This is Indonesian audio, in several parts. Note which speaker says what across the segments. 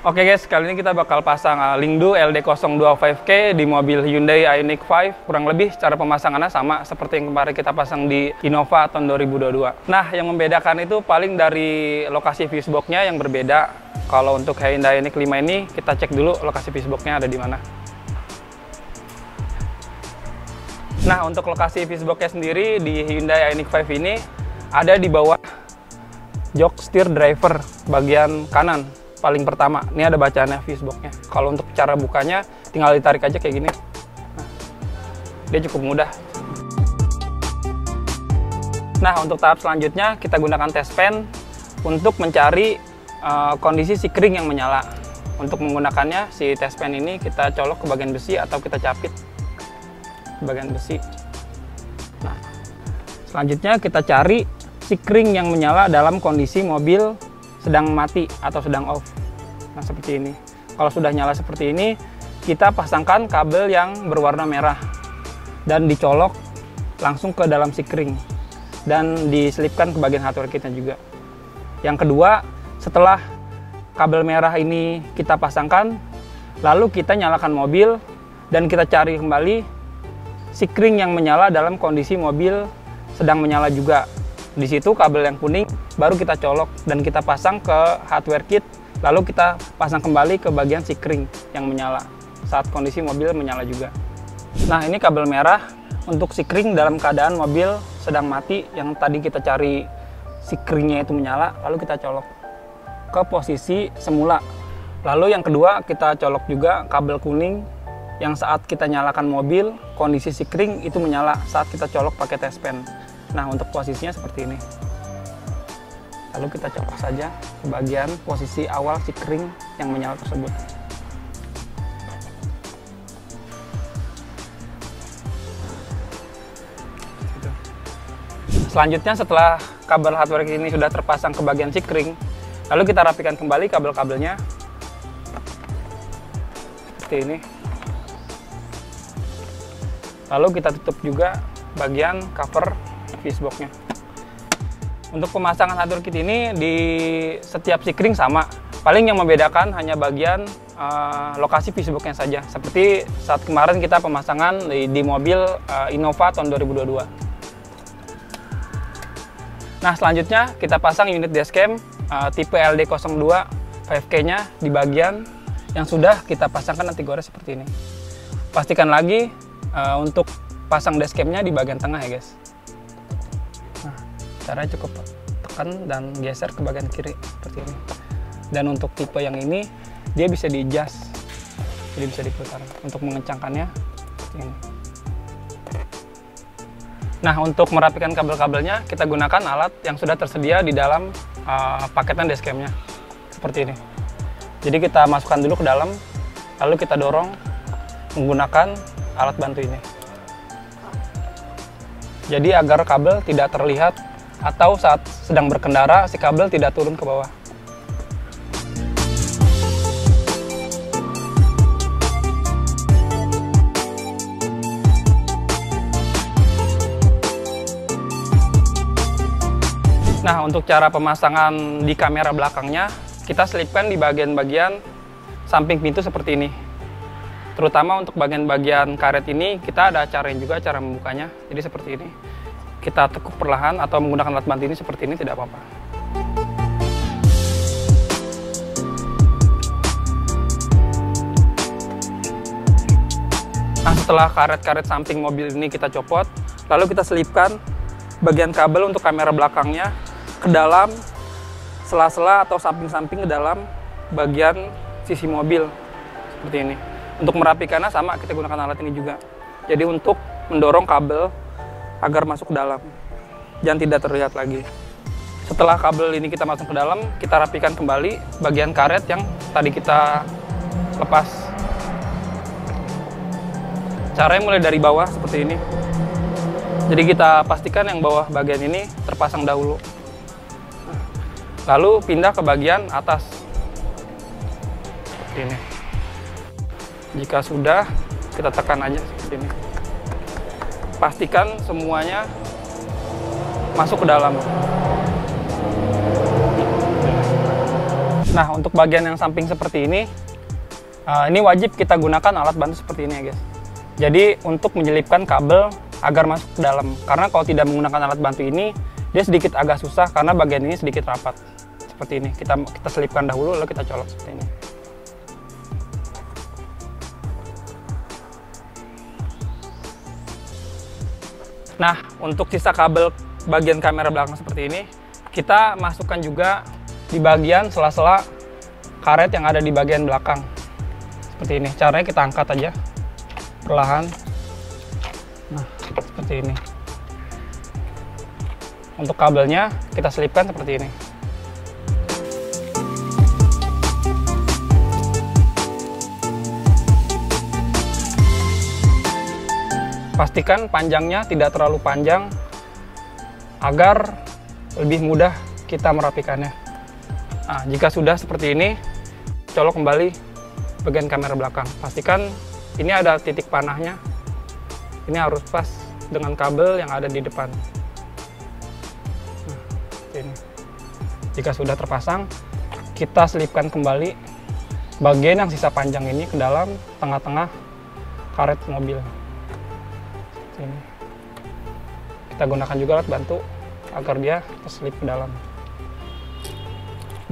Speaker 1: Oke guys, kali ini kita bakal pasang Lingdu LD025K di mobil Hyundai Ioniq 5. Kurang lebih cara pemasangannya sama seperti yang kemarin kita pasang di Innova tahun 2022. Nah, yang membedakan itu paling dari lokasi fusebox-nya yang berbeda. Kalau untuk Hyundai Ioniq 5 ini, kita cek dulu lokasi fusebox-nya ada di mana. Nah, untuk lokasi fusebox-nya sendiri di Hyundai Ioniq 5 ini ada di bawah jok steer driver bagian kanan. Paling pertama, ini ada bacaannya fusebox-nya. Kalau untuk cara bukanya, tinggal ditarik aja kayak gini. Nah, dia cukup mudah. Nah, untuk tahap selanjutnya, kita gunakan test pen untuk mencari kondisi si kring yang menyala. Untuk menggunakannya, si test pen ini kita colok ke bagian besi atau kita capit ke bagian besi. Nah, selanjutnya kita cari si kring yang menyala dalam kondisi mobil sedang mati atau sedang off. Nah, seperti ini. Kalau sudah nyala seperti ini, kita pasangkan kabel yang berwarna merah dan dicolok langsung ke dalam si kring dan diselipkan ke bagian hardware kitnya juga. Yang kedua, setelah kabel merah ini kita pasangkan, lalu kita nyalakan mobil dan kita cari kembali si kring yang menyala dalam kondisi mobil sedang menyala juga. Di situ kabel yang kuning baru kita colok dan kita pasang ke hardware kit, lalu kita pasang kembali ke bagian si kring yang menyala saat kondisi mobil menyala juga. Nah, ini kabel merah untuk si kring dalam keadaan mobil sedang mati yang tadi kita cari si kringnya itu menyala, lalu kita colok ke posisi semula. Lalu yang kedua, kita colok juga kabel kuning yang saat kita nyalakan mobil kondisi si kring itu menyala saat kita colok pakai test pen. Nah, untuk posisinya seperti ini. Lalu kita colok saja ke bagian posisi awal si kring yang menyala tersebut. Selanjutnya, setelah kabel hardware ini sudah terpasang ke bagian si kring, lalu kita rapikan kembali kabel-kabelnya seperti ini. Lalu kita tutup juga bagian cover fusebox-nya. Untuk pemasangan hardware kit ini di setiap si kring sama. Paling yang membedakan hanya bagian lokasi fusebox-nya saja. Seperti saat kemarin kita pemasangan di mobil Innova tahun 2022. Nah, selanjutnya kita pasang unit dashcam tipe LD02 5K-nya di bagian yang sudah kita pasangkan anti gores seperti ini. Pastikan lagi untuk pasang dashcam-nya di bagian tengah ya guys. Nah, caranya cukup tekan dan geser ke bagian kiri seperti ini. Dan untuk tipe yang ini dia bisa di-adjust, jadi bisa diputar untuk mengencangkannya seperti ini. Nah, untuk merapikan kabel-kabelnya kita gunakan alat yang sudah tersedia di dalam paketan dashcam-nya seperti ini. Jadi kita masukkan dulu ke dalam, lalu kita dorong menggunakan alat bantu ini. Jadi agar kabel tidak terlihat atau saat sedang berkendara si kabel tidak turun ke bawah. Nah, untuk cara pemasangan di kamera belakangnya, kita selipkan di bagian-bagian samping pintu seperti ini. Terutama untuk bagian-bagian karet ini, kita ada caranya juga, cara membukanya. Jadi seperti ini. Kita tekuk perlahan atau menggunakan alat bantu ini seperti ini, tidak apa-apa. Nah, setelah karet-karet samping mobil ini kita copot, lalu kita selipkan bagian kabel untuk kamera belakangnya ke dalam sela-sela atau samping-samping ke dalam bagian sisi mobil seperti ini. Untuk merapikannya sama, kita gunakan alat ini juga. Jadi untuk mendorong kabel agar masuk ke dalam dan tidak terlihat lagi. Setelah kabel ini kita masuk ke dalam, kita rapikan kembali bagian karet yang tadi kita lepas. Caranya mulai dari bawah seperti ini. Jadi kita pastikan yang bawah bagian ini terpasang dahulu. Lalu pindah ke bagian atas seperti ini. Jika sudah, kita tekan aja seperti ini. Pastikan semuanya masuk ke dalam. Nah, untuk bagian yang samping seperti ini wajib kita gunakan alat bantu seperti ini ya guys. Jadi untuk menyelipkan kabel agar masuk ke dalam, karena kalau tidak menggunakan alat bantu ini dia sedikit agak susah karena bagian ini sedikit rapat seperti ini. Kita selipkan dahulu lalu kita colok seperti ini. Nah, untuk sisa kabel bagian kamera belakang seperti ini, kita masukkan juga di bagian sela-sela karet yang ada di bagian belakang. Seperti ini. Caranya kita angkat aja perlahan. Nah, seperti ini. Untuk kabelnya kita selipkan seperti ini. Pastikan panjangnya tidak terlalu panjang agar lebih mudah kita merapikannya. Nah, jika sudah seperti ini, colok kembali bagian kamera belakang. Pastikan ini ada titik panahnya. Ini harus pas dengan kabel yang ada di depan. Nah, ini. Jika sudah terpasang, kita selipkan kembali bagian yang sisa panjang ini ke dalam tengah-tengah karet mobil. Ini. Kita gunakan juga alat bantu agar dia terselip ke dalam.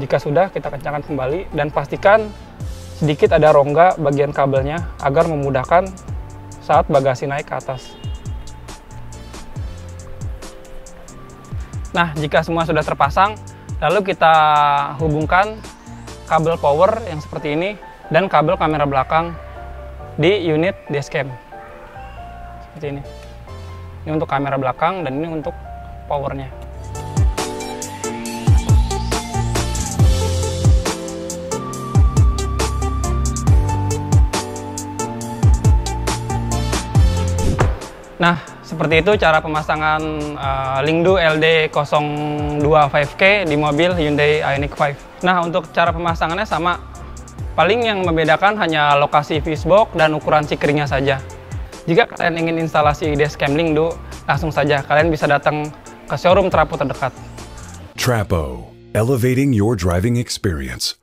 Speaker 1: Jika sudah, kita kencangkan kembali dan pastikan sedikit ada rongga bagian kabelnya agar memudahkan saat bagasi naik ke atas. Nah, jika semua sudah terpasang, lalu kita hubungkan kabel power yang seperti ini dan kabel kamera belakang di unit dashcam. Seperti ini. Ini untuk kamera belakang dan ini untuk powernya. Nah, seperti itu cara pemasangan Lingdu LD02 5K di mobil Hyundai Ioniq 5. Nah, untuk cara pemasangannya sama. Paling yang membedakan hanya lokasi fusebox dan ukuran sikringnya saja. Jika kalian ingin instalasi dashcam Lingdu, langsung saja kalian bisa datang ke showroom Trapo terdekat.
Speaker 2: Trapo, elevating your driving experience.